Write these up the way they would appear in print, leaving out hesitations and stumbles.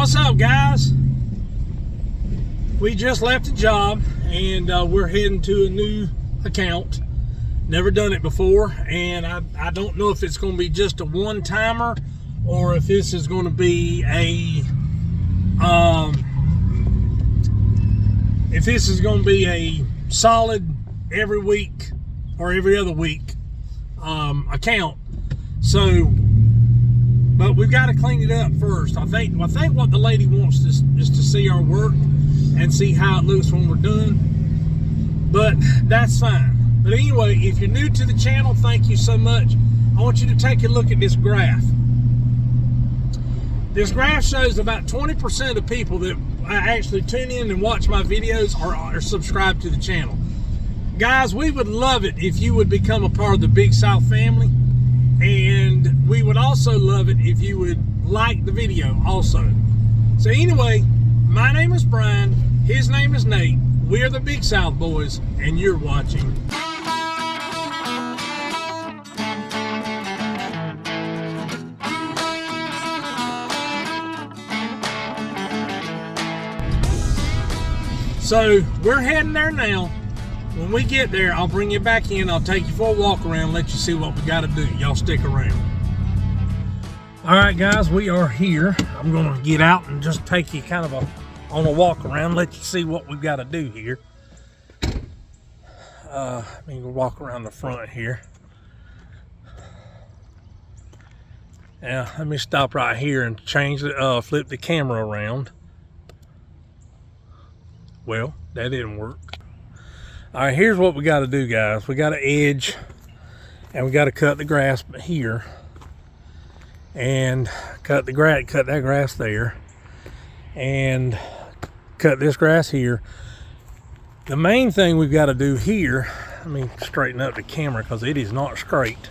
What's up, guys? We just left a job and we're heading to a new account. Never done it before, and I don't know if it's going to be just a one-timer or if this is going to be a solid every week or every other week account. So, but we've got to clean it up first. I think what the lady wants is to see our work and see how it looks when we're done. But that's fine. But anyway, if you're new to the channel, thank you so much. I want you to take a look at this graph. This graph shows about 20% of people that actually tune in and watch my videos are subscribed to the channel. Guys, we would love it if you would become a part of the Big South family. And we would also love it if you would like the video also. So anyway, my name is Brian. His name is Nate. We're the Big South Boys, and you're watching. So we're heading there now. When we get there, I'll bring you back in. I'll take you for a walk around, let you see what we got to do. Y'all stick around. All right, guys, we are here. I'm going to get out and just take you kind of on a walk around, let you see what we've got to do here. Let me walk around the front here. Now, let me stop right here and change the, flip the camera around. Well, that didn't work. All right, here's what we got to do, guys. We got to edge, and we got to cut the grass here, and cut that grass there, and cut this grass here. The main thing we've got to do here, let me straighten up the camera because it is not straight.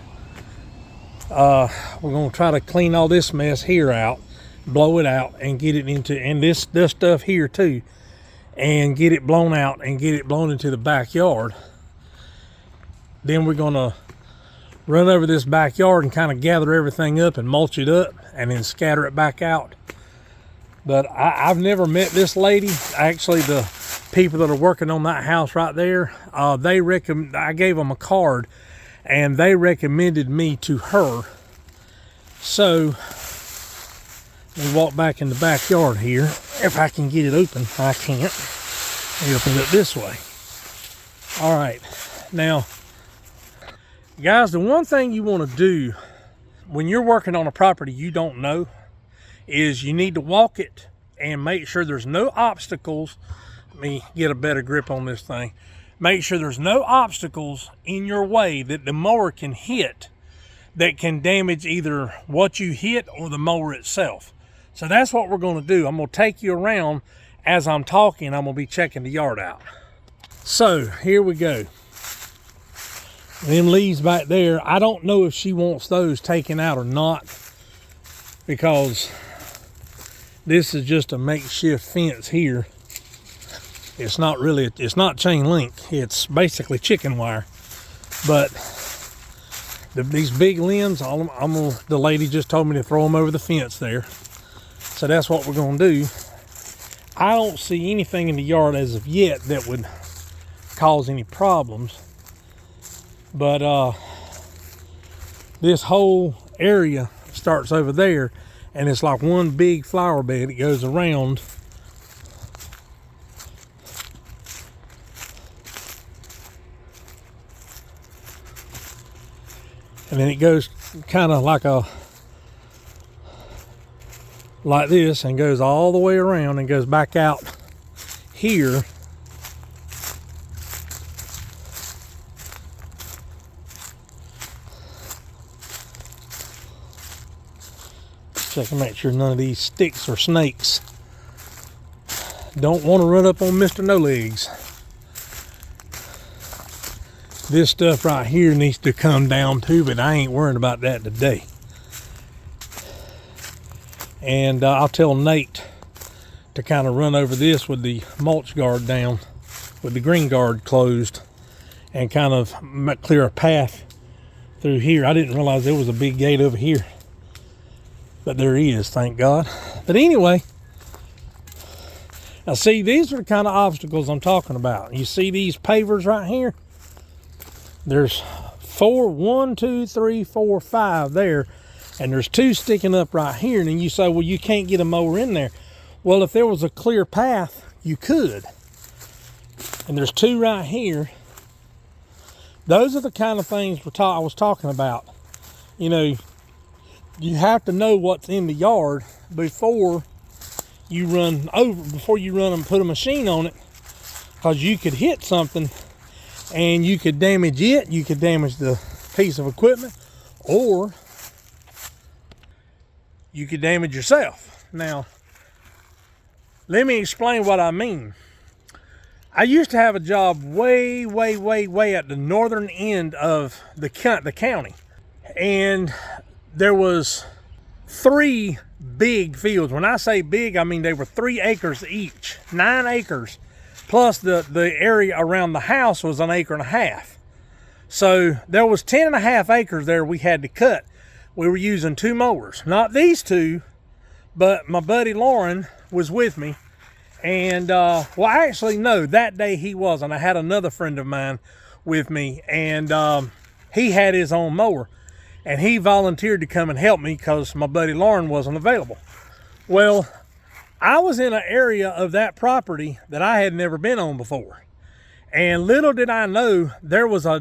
We're going to try to clean all this mess here out, blow it out, and get it into, and this stuff here too, and get it blown out and get it blown into the backyard. Then we're gonna run over this backyard and kind of gather everything up and mulch it up and then scatter it back out. But I've never met this lady. Actually, the people that are working on that house right there, I gave them a card and they recommended me to her. So we walk back in the backyard here. If I can get it open, I can't. I open it this way. All right, now, guys, the one thing you want to do when you're working on a property you don't know is you need to walk it and make sure there's no obstacles. Let me get a better grip on this thing. Make sure there's no obstacles in your way that the mower can hit that can damage either what you hit or the mower itself. So that's what we're going to do. I'm going to take you around as I'm talking. I'm going to be checking the yard out. So here we go. Them leaves back there, I don't know if she wants those taken out or not, because this is just a makeshift fence here. It's not really, it's not chain link. It's basically chicken wire. But these big limbs, the lady just told me to throw them over the fence there. So that's what we're going to do. I don't see anything in the yard as of yet that would cause any problems. But this whole area starts over there, and it's like one big flower bed. It goes around. And then it goes kind of like this and goes all the way around and goes back out here. Check and make sure none of these sticks or snakes. Don't want to run up on Mr. No Legs. This stuff right here needs to come down too, but I ain't worrying about that today. And I'll tell Nate to kind of run over this with the mulch guard down, with the green guard closed, and kind of clear a path through here. I didn't realize there was a big gate over here, but there is, thank God. But anyway, Now see, these are the kind of obstacles I'm talking about. You see these pavers right here? There's 1, 2, 3, 4, 5 there, and there's 2 sticking up right here. And then you say, well, you can't get a mower in there. Well, if there was a clear path, you could. And there's 2 right here. Those are the kind of things I was talking about. You know, you have to know what's in the yard before you run and put a machine on it, because you could hit something and you could damage it, you could damage the piece of equipment, or you could damage yourself. Now, let me explain what I mean. I used to have a job way at the northern end of the county. And there was 3 big fields. When I say big, I mean they were 3 acres each, 9 acres. Plus the area around the house was 1.5 acres. So there was 10.5 acres there we had to cut. We were using 2 mowers. Not these 2, but my buddy Lauren was with me. And, well, actually, no, that day he wasn't. I had another friend of mine with me, and he had his own mower. And he volunteered to come and help me because my buddy Lauren wasn't available. Well, I was in an area of that property that I had never been on before. And little did I know, there was a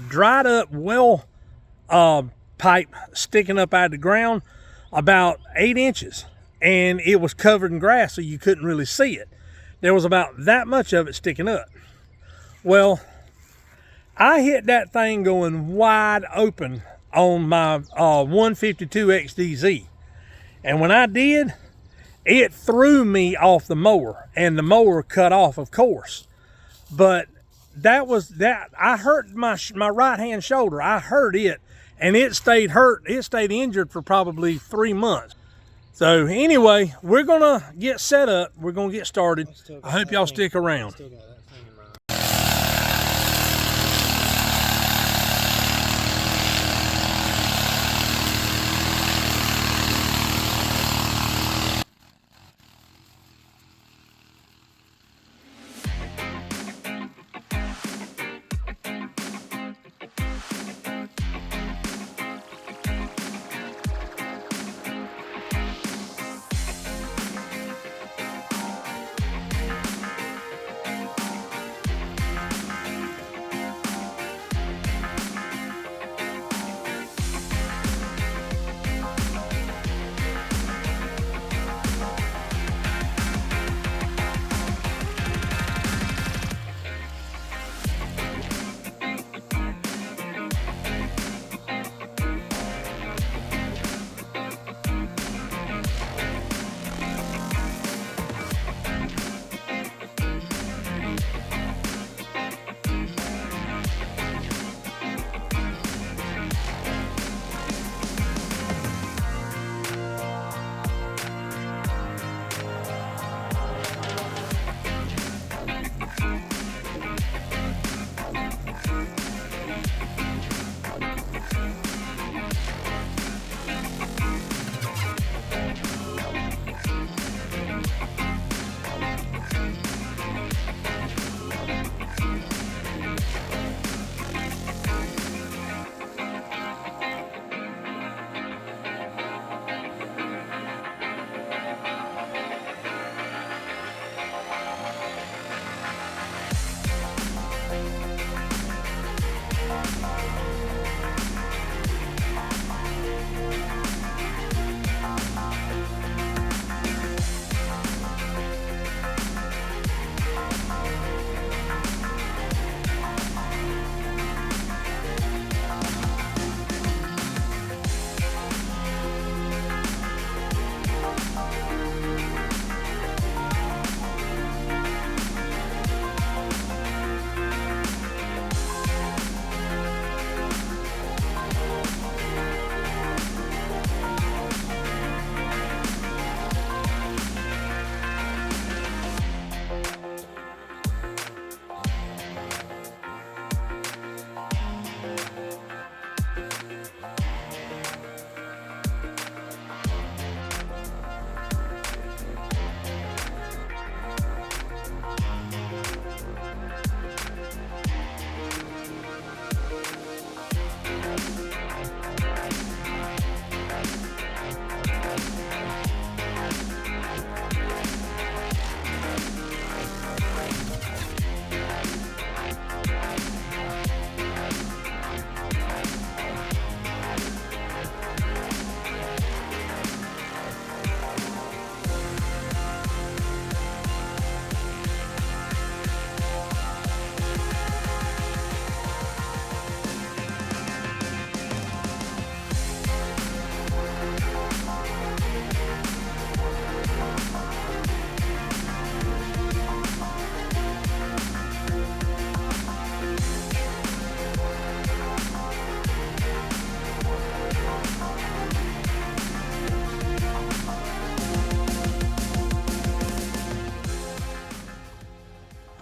dried up well pipe sticking up out of the ground about 8 inches. And it was covered in grass, so you couldn't really see it. There was about that much of it sticking up. Well, I hit that thing going wide open on my 152 XDZ. And when I did, it threw me off the mower, and the mower cut off, of course. But that was that. I hurt my right hand shoulder. I hurt it, and it stayed hurt. It stayed injured for probably 3 months. So anyway, we're gonna get set up. We're gonna get started. I hope y'all stick around.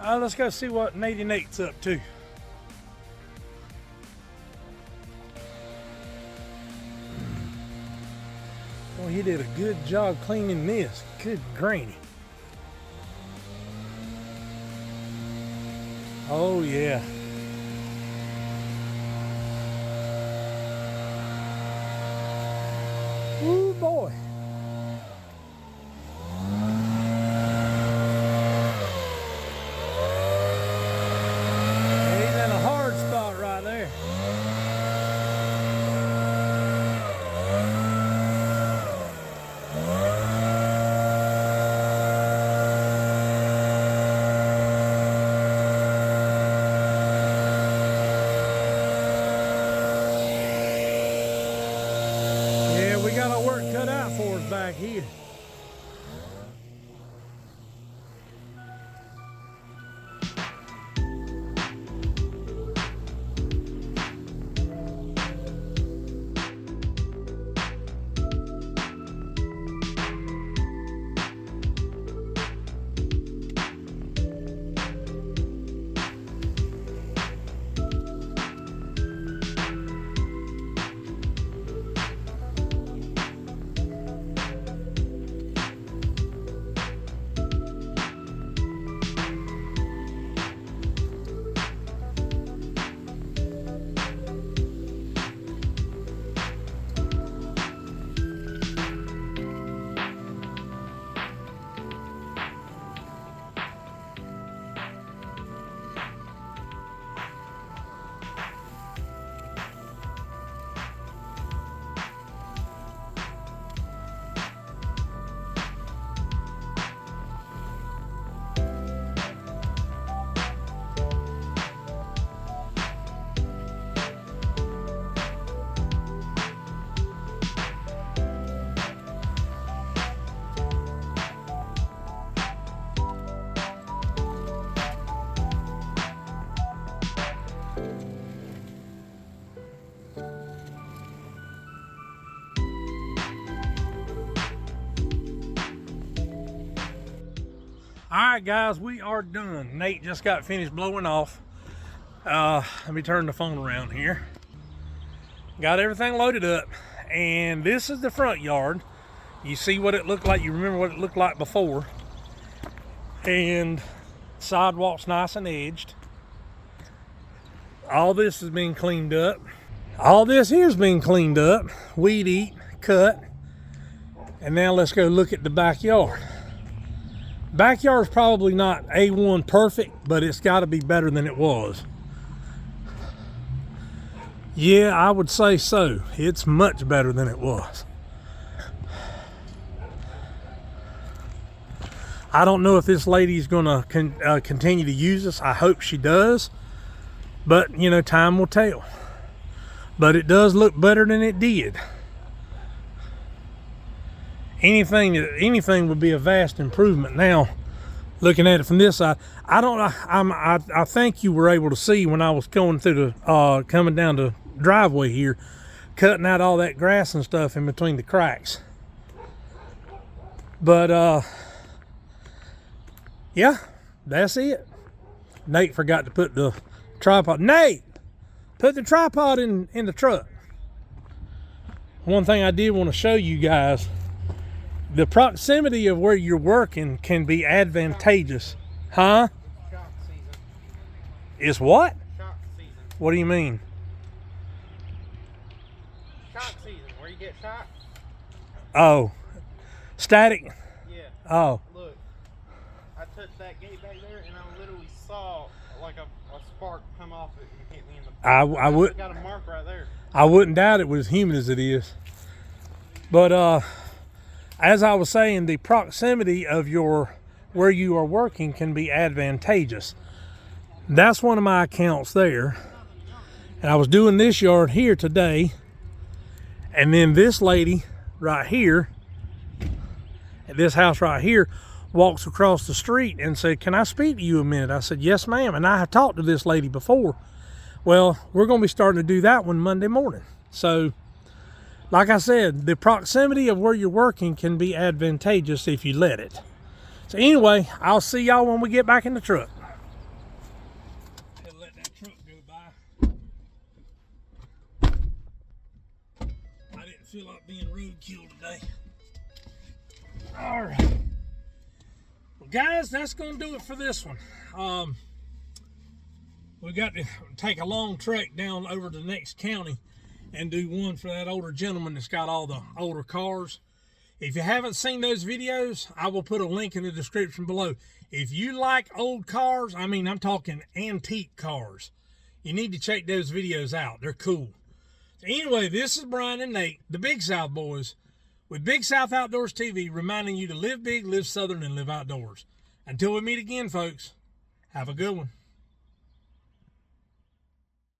Let's go see what Nate's up to. Well, he did a good job cleaning this. Good granny. Oh yeah. Ooh boy. He's in a hard spot right there. Yeah, we got our work cut out for us back here. All right, guys, we are done. Nate just got finished blowing off. Let me turn the phone around here. Got everything loaded up, and this is the front yard. You see what it looked like. You remember what it looked like before. And sidewalk's nice and edged. All this has been cleaned up. All this here's been cleaned up, weed eat, cut. And now let's go look at the backyard. Backyard's probably not A1 perfect, but it's got to be better than it was. Yeah, I would say so. It's much better than it was. I don't know if this lady's gonna continue to use this. I hope she does, but you know, time will tell. But it does look better than it did. Anything would be a vast improvement. Now, looking at it from this side, I think you were able to see when I was going through the coming down the driveway here, cutting out all that grass and stuff in between the cracks. But yeah, that's it. Nate forgot to put the tripod. Nate, put the tripod in the truck. One thing I did want to show you guys, the proximity of where you're working can be advantageous. Huh? Shock season. Is what? Shock season. What do you mean? Shock season, where you get shocked. Oh, static? Yeah. Oh. Look, I touched that gate back there and I literally saw like a spark come off it and hit me in the... I would... got a mark right there. I wouldn't doubt it was as humid as it is. But as I was saying, the proximity of where you are working can be advantageous. That's one of my accounts there. And I was doing this yard here today. And then this lady right here, at this house right here, walks across the street and said, "Can I speak to you a minute?" I said, "Yes, ma'am." And I have talked to this lady before. Well, we're going to be starting to do that one Monday morning. So, like I said, the proximity of where you're working can be advantageous if you let it. So anyway, I'll see y'all when we get back in the truck. today. All right. Well, guys, that's going to do it for this one. We got to take a long trek down over to the next county and do one for that older gentleman that's got all the older cars. If you haven't seen those videos, I will put a link in the description below. If you like old cars, I mean, I'm talking antique cars, you need to check those videos out. They're cool. So anyway, this is Brian and Nate, the Big South Boys, with Big South Outdoors TV, reminding you to live big, live southern, and live outdoors. Until we meet again, folks, have a good one.